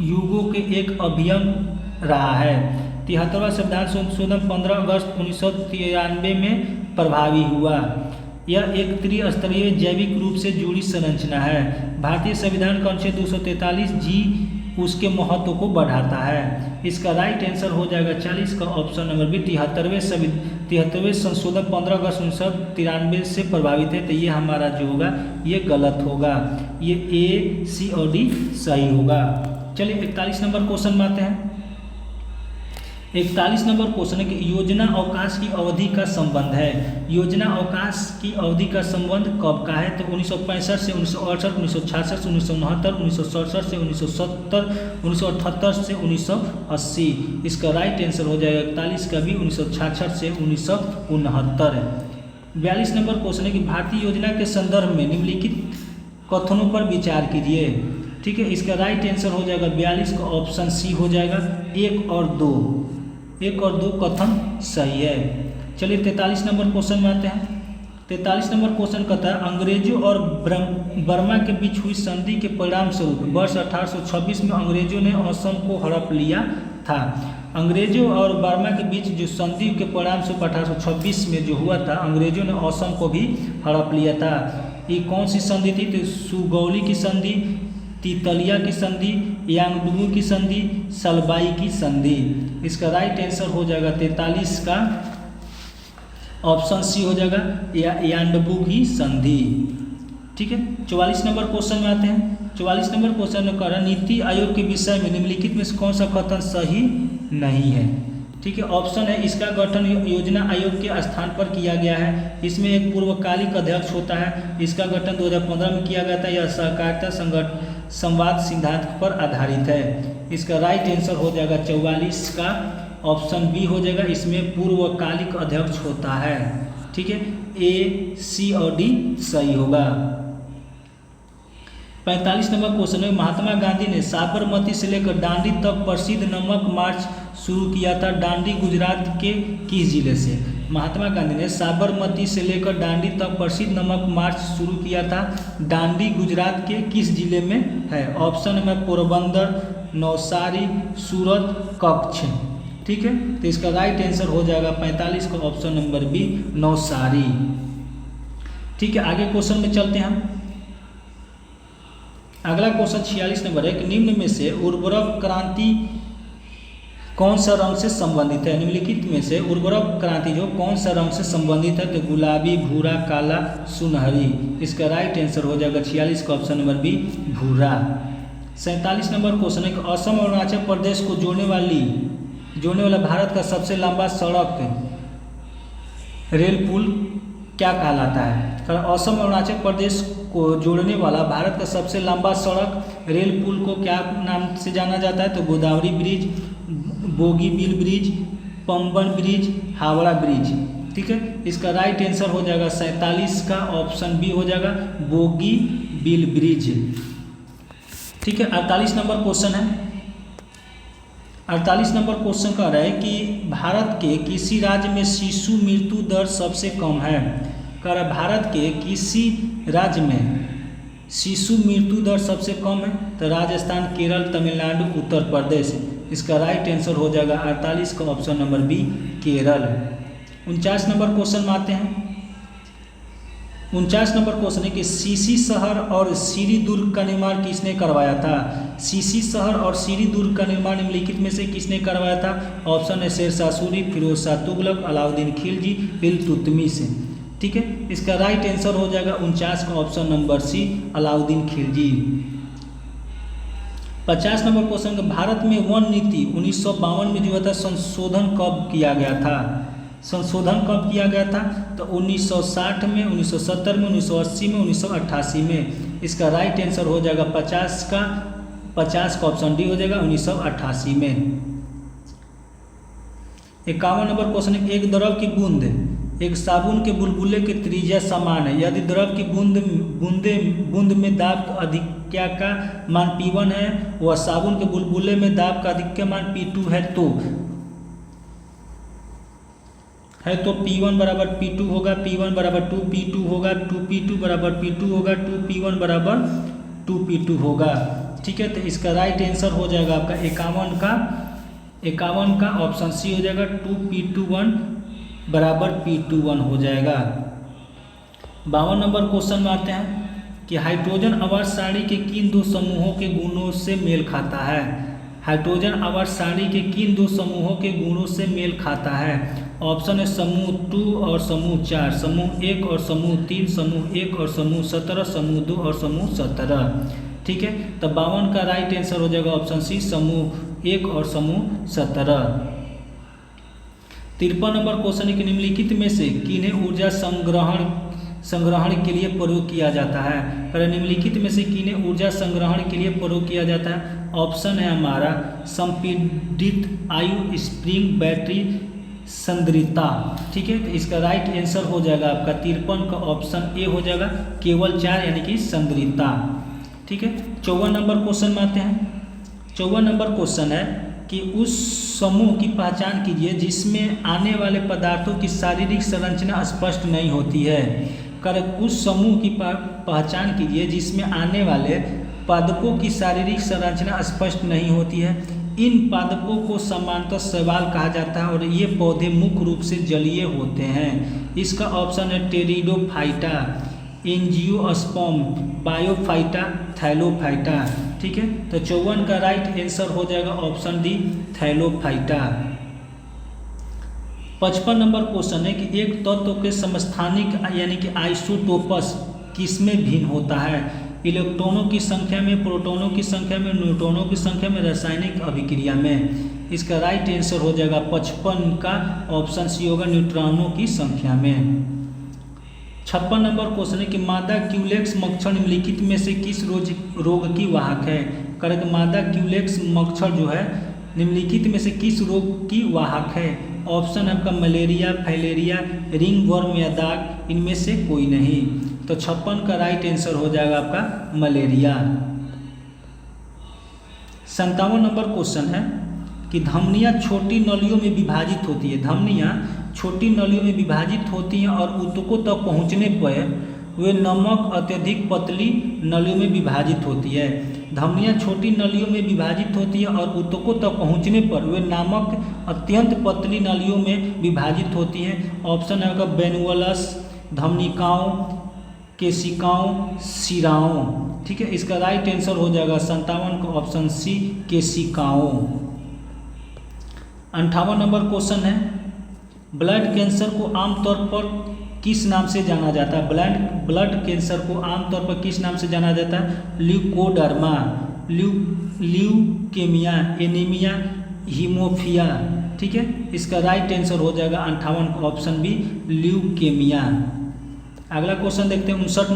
युगों के एक अभिन्न रहा है। 73वां संविधान संशोधन 15 अगस्त 1993 में प्रभावी हुआ। यह एक त्रिस्तरीय जैविक रूप से जुड़ी संरचना है। भारतीय संविधान का अनुच्छेद 243 जी उसके महत्व को बढ़ाता है। इसका राइट आंसर हो जाएगा 40 का ऑप्शन नंबर बी 73वें संशोधन 15 अगस्त 1993 से प्रभावित है, तो ये हमारा जो होगा ये गलत होगा। ये ए, सी और डी सही होगा। चलिए 41 नंबर क्वेश्चन में आते हैं। 41 नंबर क्वेश्चन है कि योजना अवकाश की अवधि का संबंध है। योजना अवकाश की अवधि का संबंध कब का है? तो 1965 से 1968, 1966 से 1969, 1967 से 1970, 1978 से 1980। इसका राइट आंसर हो जाएगा 41 का भी 1966 से 1969। 42 नंबर क्वेश्चन है कि भारतीय योजना के संदर्भ में निम्नलिखित कथनों पर विचार कीजिए। ठीक है, इसका राइट आंसर हो जाएगा 42 का ऑप्शन सी हो जाएगा 1 और 2 कथन सही है। चलिए 43 नंबर क्वेश्चन में आते हैं। 43 नंबर क्वेश्चन कहता है अंग्रेजों और बर्मा के बीच हुई संधि के परिणाम स्वरूप वर्ष 1826 में अंग्रेजों ने असम को हड़प लिया था। अंग्रेजों और बर्मा के बीच जो संधि के परिणाम स्वरूप 1826 में जो हुआ था, अंग्रेजों ने असम को भी हड़प लिया था। ये कौन सी संधि थी? तो सुगौली की संधि, तितलिया की संधि, यांगडुंगू की संधि, सलबाई की संधि। इसका राइट आंसर हो जाएगा 43 का ऑप्शन सी हो जाएगा यांडबू की संधि। ठीक है, 44 नंबर क्वेश्चन में आते हैं। 44 नंबर क्वेश्चन में कह रहा है नीति आयोग के विषय में निम्नलिखित में से कौन सा कथन सही नहीं है? ठीक है, ऑप्शन है इसका गठन योजना आयोग के स्थान पर किया गया है। इसमें एक पूर्वकालिक अध्यक्ष होता है। इसका गठन 2015 में किया गया था। यह सहकारिता संवाद सिद्धांत पर आधारित है। इसका राइट आंसर हो जाएगा 44 का ऑप्शन बी हो जाएगा। इसमें पूर्वकालिक अध्यक्ष होता है। ठीक है, ए, सी और डी सही होगा। 45 नंबर क्वेश्चन है महात्मा गांधी ने साबरमती से लेकर दांडी तक प्रसिद्ध नमक मार्च शुरू किया था। दांडी गुजरात के किस जिले से? महात्मा गांधी ने साबरमती से लेकर दांडी तक प्रसिद्ध नमक मार्च शुरू किया था। दांडी गुजरात के किस जिले में है? ऑप्शन में पोरबंदर, नवसारी, सूरत, कच्छ। ठीक है, तो इसका राइट आंसर हो जाएगा 45 का ऑप्शन नंबर बी नवसारी। ठीक है, आगे क्वेश्चन में चलते हैं हम। अगला क्वेश्चन 46 नंबर है कि निम्न में से उर्वरक क्रांति कौन सा रंग से संबंधित है? निम्नलिखित में से उर्वरक क्रांति जो कौन सा रंग से संबंधित है? तो गुलाबी, भूरा, काला, सुनहरी। इसका राइट आंसर हो जाएगा 46 का ऑप्शन नंबर बी भूरा। 47 नंबर क्वेश्चन है कि असम और अरुणाचल प्रदेश को जोड़ने वाला भारत का सबसे लंबा सड़क रेल पुल क्या कहलाता है? असम और अरुणाचल प्रदेश को जोड़ने वाला भारत का सबसे लंबा सड़क रेल पुल को क्या नाम से जाना जाता है? तो Godavari bridge, Bogibeel bridge, Pamban bridge, Howrah bridge. ठीक है, इसका राइट आंसर हो जाएगा 47 का ऑप्शन बी हो जाएगा, बोगीबील ब्रिज। ठीक है, 48 नंबर क्वेश्चन है। 48 नंबर क्वेश्चन कह रहा है कि भारत के किसी राज्य में शिशु मृत्यु दर सबसे कम है? कह रहा है भारत के किसी राज्य में शिशु मृत्यु दर सबसे कम है? तो राजस्थान, केरल, तमिलनाडु, उत्तर प्रदेश। इसका राइट आंसर हो जाएगा 48 का ऑप्शन नंबर बी, केरल। 49 नंबर क्वेश्चन में आते हैं। 49 नंबर क्वेश्चन है कि सीसी शहर और सीरी दुर्ग का निर्माण किसने करवाया था? सीसी शहर और सीरी दुर्ग का निर्माण निम्नलिखित में से किसने करवाया था? ऑप्शन है शेरशाह सूरी, फिरोज शाह तुगलक, अलाउद्दीन खिलजी, इल्तुतमिश। ठीक है, इसका राइट आंसर हो जाएगा 49 का option number C, Alauddin Khilji. 50 नंबर क्वेश्चन का भारत में वन नीति 1952 में जो था संशोधन कब किया गया था? संशोधन कब किया गया था? तो 1960 में, 1970 में, 1980 में, 1988 में। इसका राइट आंसर हो जाएगा 50 का ऑप्शन डी हो जाएगा 1988 में। 51 नंबर क्वेश्चन है, एक द्रव की बूंद एक साबुन के बुलबुले की त्रिज्या समान है, यदि द्रव की बूंद में दाब अधिक्य का मान P1 है, वह साबुन के बुलबुले में दाब का अधिक्य मान P2 है, तो P1 बराबर P2 होगा, P1 बराबर 2P2 होगा, 2P2 बराबर P2 होगा, 2P1 बराबर 2P2 होगा। ठीक है, तो इसका राइट आंसर हो जाएगा आपका 51 का ऑप्शन सी हो जाएगा, 2P21 बराबर P21 हो जाएगा। 52 नंबर क्वेश्चन में आते हैं कि हाइड्रोजन आवर्त सारणी के किन दो समूहों के गुणों से मेल खाता है? हाइड्रोजन आवर्त सारणी के किन दो समूहों के गुणों से मेल खाता है? ऑप्शन है समूह 2 और समूह 4, समूह 1 और समूह 3, समूह 1 और समूह 17, समूह 2 और समूह 17। ठीक है, तो 52 का राइट आंसर हो जाएगा ऑप्शन सी, समूह 1 और समूह 17। 53 नंबर क्वेश्चन है कि निम्नलिखित में से किन्हें ऊर्जा संग्रहण के लिए प्रयोग किया जाता है? पर निम्नलिखित में से किन्हें ऊर्जा संग्रहण के लिए प्रयोग किया जाता है? ऑप्शन है हमारा संपीड़ित आयु, स्प्रिंग, बैटरी, संद्रिता। ठीक है, तो इसका राइट आंसर हो जाएगा आपका 53 का ऑप्शन ए हो जाएगा, केवल 4 यानी कि संद्रिता। ठीक है, 54 नंबर क्वेश्चन में आते हैं। 54 नंबर क्वेश्चन है कि उस समूह की पहचान कीजिए जिसमें आने वाले पदार्थों की शारीरिक संरचना स्पष्ट नहीं होती है। करेक्ट, उस समूह की पहचान कीजिए जिसमें आने वाले पादपों की शारीरिक संरचना स्पष्ट नहीं होती है। इन पादपों को सामान्यतः शैवाल कहा जाता है और ये पौधे मुख्य रूप से जलीय होते हैं। इसका ऑप्शन है टेरिडोफाइटा, एंजियोस्पर्म, बायोफाइटा, थैलोफाइटा। ठीक है, तो 54 का राइट आंसर हो जाएगा option D, Thallophyta. 55 number question है कि एक तत्व के समस्थानिक यानी कि आइसोटोपस किसमें भिन्न होता है? इलेक्ट्रॉनों की संख्या में, प्रोटॉनों की संख्या में, न्यूट्रॉनों की संख्या में, रासायनिक अभिक्रिया में। इसका राइट आंसर हो जाएगा 55 का ऑप्शन सी होगा, न्यूट्रॉनों की संख्या में। 56 नंबर क्वेश्चन है कि मादा क्यूलेक्स मच्छर निम्नलिखित में से किस रोग की वाहक है? करेक्ट, मादा क्यूलेक्स मच्छर जो है निम्नलिखित में से किस रोग की वाहक है? ऑप्शन है आपका मलेरिया, फाइलेरिया, रिंग वर्म या दाग, इनमें से कोई नहीं। तो 56 का राइट आंसर हो जाएगा आपका मलेरिया। 57 नंबर क्वेश्चन है कि धमनियाँ छोटी नलियों में विभाजित होती है। धमनियाँ छोटी नलियों में विभाजित होती हैं और ऊतकों तक पहुँचने पर वे नमक अत्यधिक पतली नलियों में विभाजित होती है। धमनियाँ छोटी नलियों में विभाजित होती हैं और ऊतकों तक पहुँचने पर वे नामक अत्यंत पतली नलियों में विभाजित होती हैं। ऑप्शन है आपका वेनुअलस, धमनिकाओं, केशिकाओं, शिराओं। ठीक है, इसका राइट आंसर हो जाएगा 57 का ऑप्शन सी, केशिकाओं। 58 नंबर क्वेश्चन है ब्लड कैंसर को आमतौर पर किस नाम से जाना जाता है? ब्लड कैंसर को आमतौर पर किस नाम से जाना जाता है? Leucoderma, leukaemia, anaemia, haemophilia. ठीक है, इसका राइट आंसर हो जाएगा 58 का ऑप्शन बी, ल्यूकेमिया। अगला क्वेश्चन देखते हैं 59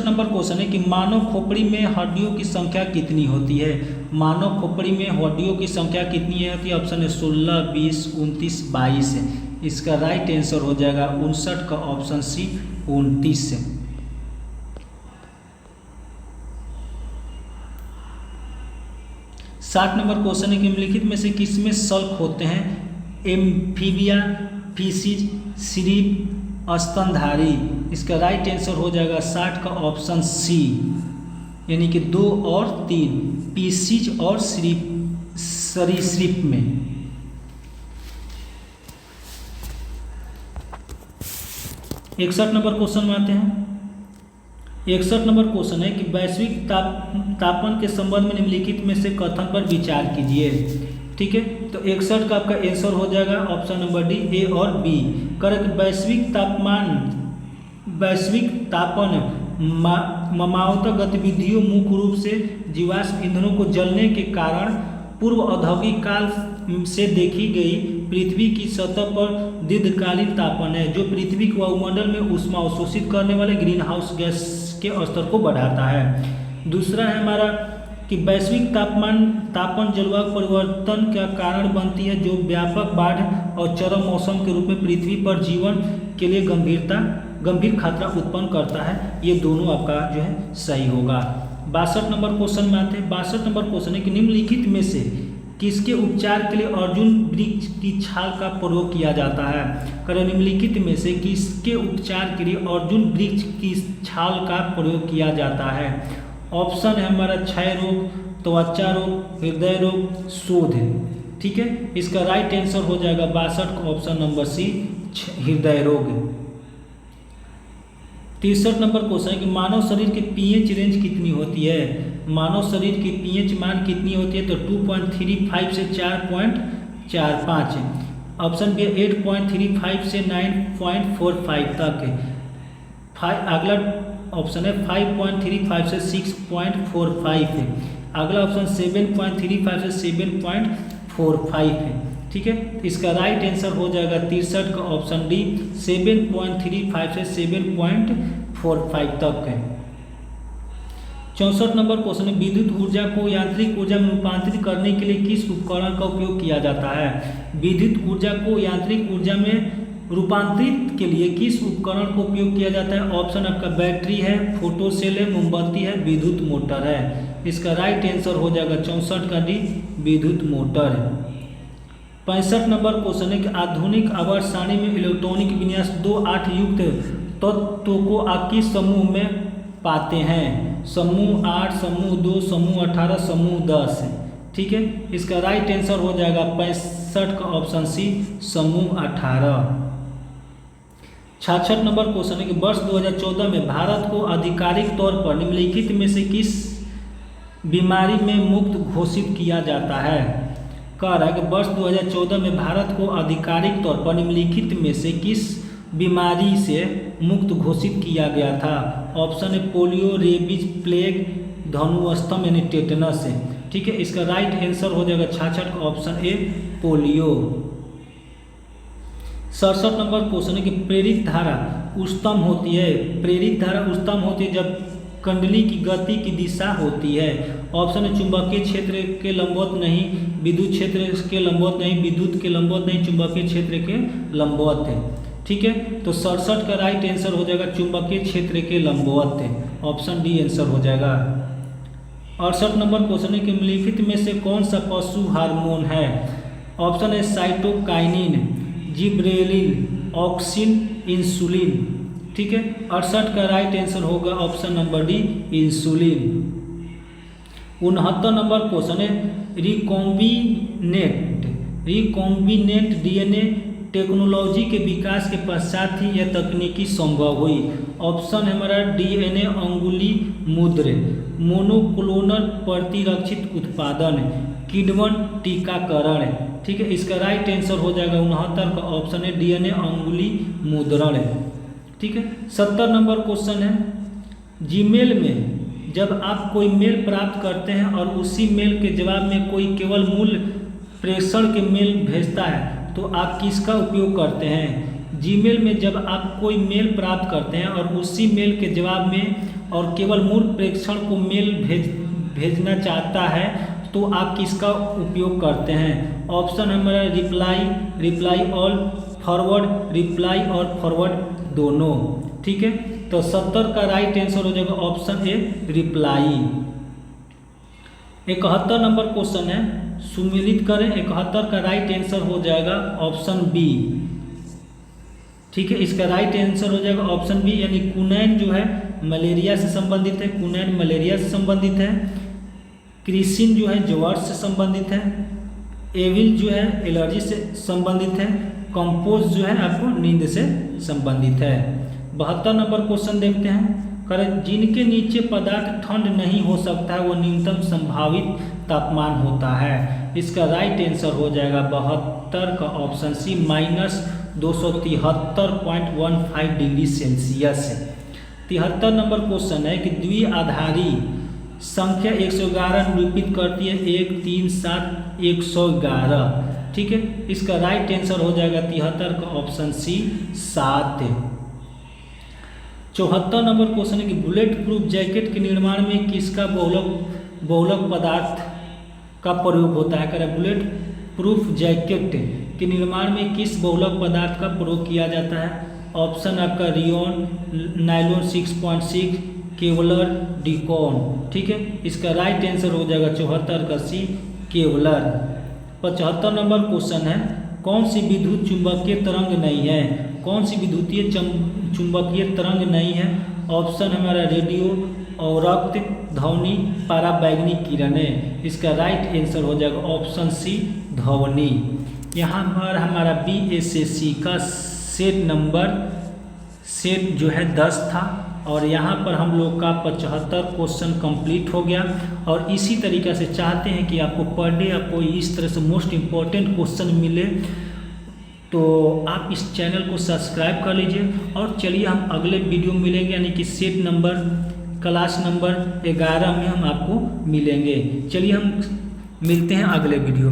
नंबर क्वेश्चन है कि मानव खोपड़ी में हड्डियों की संख्या कितनी होती है। मानव खोपड़ी में हड्डियों की संख्या कितनी होती है। ऑप्शन है 16, 20, 29, 22 है। इसका राइट आंसर हो जाएगा 59 का ऑप्शन सी 29 है। 60 नंबर क्वेश्चन है कि निम्नलिखित में से किसमें सल्क होते हैं। एम्फीबिया, फिशिज, श्रिप, स्तनधारी। इसका राइट आंसर हो जाएगा 60 का ऑप्शन सी, यानी कि 2 और 3, फिशिज और सरीसृप में। इकसठ नंबर क्वेश्चन में आते हैं। 61 नंबर क्वेश्चन है कि वैश्विक तापमान के संबंध में निम्नलिखित में से कथन पर विचार कीजिए। ठीक है, तो 61 का आपका आंसर हो जाएगा ऑप्शन नंबर डी, ए और बी। करेक्ट। वैश्विक तापन ममावतः गतिविधियों मुख्य रूप से जीवाश्म ईंधनों को जलने के कारण पूर्व औद्योगिक काल से देखी गई पृथ्वी की सतह पर दीर्घकालीन तापन है, जो पृथ्वी के वायुमंडल में ऊष्मा अवशोषित करने वाले ग्रीन हाउस गैस के स्तर को बढ़ाता है। दूसरा है हमारा कि वैश्विक तापन जलवायु परिवर्तन का कारण बनती है, जो व्यापक बाढ़ और चरम मौसम के रूप में पृथ्वी पर जीवन के लिए गंभीर खतरा उत्पन्न करता है। ये दोनों आपका जो है सही होगा। 62 नंबर क्वेश्चन में आते हैं। 62 नंबर क्वेश्चन है कि निम्नलिखित में से किसके उपचार के लिए अर्जुन वृक्ष की छाल का प्रयोग किया जाता है। करें, निम्नलिखित में से किसके उपचार के लिए अर्जुन वृक्ष की छाल का प्रयोग किया जाता है। ऑप्शन है हमारा क्षय रोग, त्वचा रोग, हृदय रोग, शोध। ठीक है, इसका राइट आंसर हो जाएगा 62 का ऑप्शन नंबर सी, हृदय रोग। 63 नंबर क्वेश्चन है कि मानव शरीर की पीएच रेंज कितनी होती है। मानव शरीर की पीएच मान कितनी होती है, तो 2.35 से 4.45 है। ऑप्शन बी 8.35 से 9.45 तक है। अगला ऑप्शन है 5.35 से 6.45 है। अगला ऑप्शन 7.35 से 7.45 है। ठीक है, इसका राइट आंसर हो जाएगा 63 का ऑप्शन डी, 7.35 से 7.45 तक है। 64 नंबर क्वेश्चन है विद्युत ऊर्जा को यांत्रिक ऊर्जा में रूपांतरित करने के लिए किस उपकरण का उपयोग किया जाता है। विद्युत ऊर्जा को यांत्रिक ऊर्जा में रूपांतरित के लिए किस उपकरण का उपयोग किया जाता है। ऑप्शन आपका बैटरी है, फोटो सेल है, मोमबत्ती है, विद्युत मोटर है। इसका राइट आंसर हो जाएगा 64 का डी, विद्युत मोटर है। 65 नंबर क्वेश्चन है कि आधुनिक आवर्त सारणी में इलेक्ट्रॉनिक विन्यास 2-8 युक्त तत्वों को आप किस समूह में पाते हैं। समूह 8, समूह 2, समूह 18, समूह 10 है। ठीक है, इसका राइट आंसर हो जाएगा 65 का ऑप्शन सी, समूह 18। 66 नंबर क्वेश्चन है कि वर्ष 2014 में भारत को आधिकारिक तौर पर निम्नलिखित में से किस बीमारी में मुक्त घोषित किया जाता है। कह रहा है कि वर्ष 2014 में भारत को आधिकारिक तौर पर निम्नलिखित में से किस बीमारी से मुक्त घोषित किया गया था। ऑप्शन है पोलियो, रेबीज, प्लेग, धनुस्थम यानी टेटनस है। ठीक है, इसका राइट आंसर हो जाएगा 66 का option A, polio. 67 number question है कि प्रेरित धारा उच्चतम होती है। प्रेरित धारा उच्चतम होती है जब कुंडली की गति की दिशा होती है। ऑप्शन है चुंबकीय क्षेत्र के लंबवत नहीं, विद्युत क्षेत्र के लंबवत नहीं, विद्युत के लंबवत नहीं, चुंबकीय क्षेत्र के लंबवत है। ठीक है, तो 67 का राइट आंसर हो जाएगा चुंबकीय क्षेत्र के लंबवत है। ऑप्शन डी आंसर हो जाएगा। 68 नंबर क्वेश्चन है कि निम्नलिखित में से कौन सा पशु हार्मोन है। ऑप्शन है साइटोकाइनिन, जिब्रेलिन, ऑक्सिन, इंसुलिन। ठीक है, 68 का राइट आंसर होगा option number D, insulin. 69 number question है रिकॉम्बिनेंट डीएनए टेक्नोलॉजी के विकास के पश्चात ही यह तकनीकी संभव हुई। ऑप्शन है हमारा डीएनए अंगुली मुद्र, मोनोक्लोनल प्रतिरक्षित उत्पादन, किण्वन टीकाकरण। ठीक है, इसका राइट आंसर हो जाएगा 69 का ऑप्शन है डीएनए अंगुली मुद्रण। ठीक है, 70 नंबर क्वेश्चन है जीमेल में जब आप कोई मेल प्राप्त करते हैं और उसी मेल के जवाब में कोई केवल मूल प्रेषण के मेल भेजता है तो आप किसका उपयोग करते हैं। जीमेल में जब आप कोई मेल प्राप्त करते हैं और उसी मेल के जवाब में और केवल मूल प्रेक्षण को मेल भेजना चाहता है तो आप किसका उपयोग करते हैं? ऑप्शन हमारा रिप्लाई ऑल, फॉरवर्ड, रिप्लाई और फॉरवर्ड दोनों। ठीक है, तो 70 का राइट आंसर हो जाएगा option A reply. 71 number question है, सुमेलित करें। 71 का राइट आंसर हो जाएगा ऑप्शन बी। ठीक है, इसका राइट आंसर हो जाएगा ऑप्शन बी, यानी कुनैन जो है मलेरिया से संबंधित है, कुनैन मलेरिया से संबंधित है। क्रिसिन जो है ज्वर से संबंधित है। एविल जो है एलर्जी से संबंधित है। कंपोज जो है आपको नींद से संबंधित है। 72 नंबर क्वेश्चन देखते हैं। करें, जिनके नीचे पदार्थ ठंड नहीं हो सकता है वो न्यूनतम संभावित तापमान होता है। इसका राइट आंसर हो जाएगा 72 का ऑप्शन सी -273.15 डिग्री सेल्सियस। 73 नंबर क्वेश्चन है कि द्विआधारी संख्या 111 निरूपित करती है 1, 3, 7, 111। ठीक है, इसका राइट आंसर हो जाएगा 73 का ऑप्शन सी 7। 74 नंबर क्वेश्चन है कि बुलेट प्रूफ जैकेट के निर्माण में किसका बहुलक पदार्थ का प्रयोग होता है? करें, बुलेट प्रूफ जैकेट के निर्माण में किस बहुलक पदार्थ का प्रयोग किया जाता है? ऑप्शन आपका रियोन, नायलॉन 6.6, केवलर, डिकॉन। ठीक है, इसका राइट आंसर हो जाएगा 74 का सी केवलर। 75 नंबर क्वेश्चन है, कौन सी विद्युत चुंबकीय तरंग नहीं है? कौन सी विद्युतीय चुंबकीय तरंग नहीं है? ऑप्शन हमारा रेडियो, अवरक्त, ध्वनि, पराबैंगनी किरणें। इसका राइट आंसर हो जाएगा ऑप्शन सी ध्वनि। यहाँ पर हमारा BSSC का सेट जो है 10 था और यहाँ पर हम लोग का 75 क्वेश्चन कंप्लीट हो गया। और इसी तरीक़े से चाहते हैं कि आपको पर डे आपको इस तरह से मोस्ट इम्पॉर्टेंट क्वेश्चन मिले, तो आप इस चैनल को सब्सक्राइब कर लीजिए। और चलिए हम अगले वीडियो में मिलेंगे, यानी कि सेट नंबर क्लास नंबर 11 में हम आपको मिलेंगे। चलिए हम मिलते हैं अगले वीडियो में।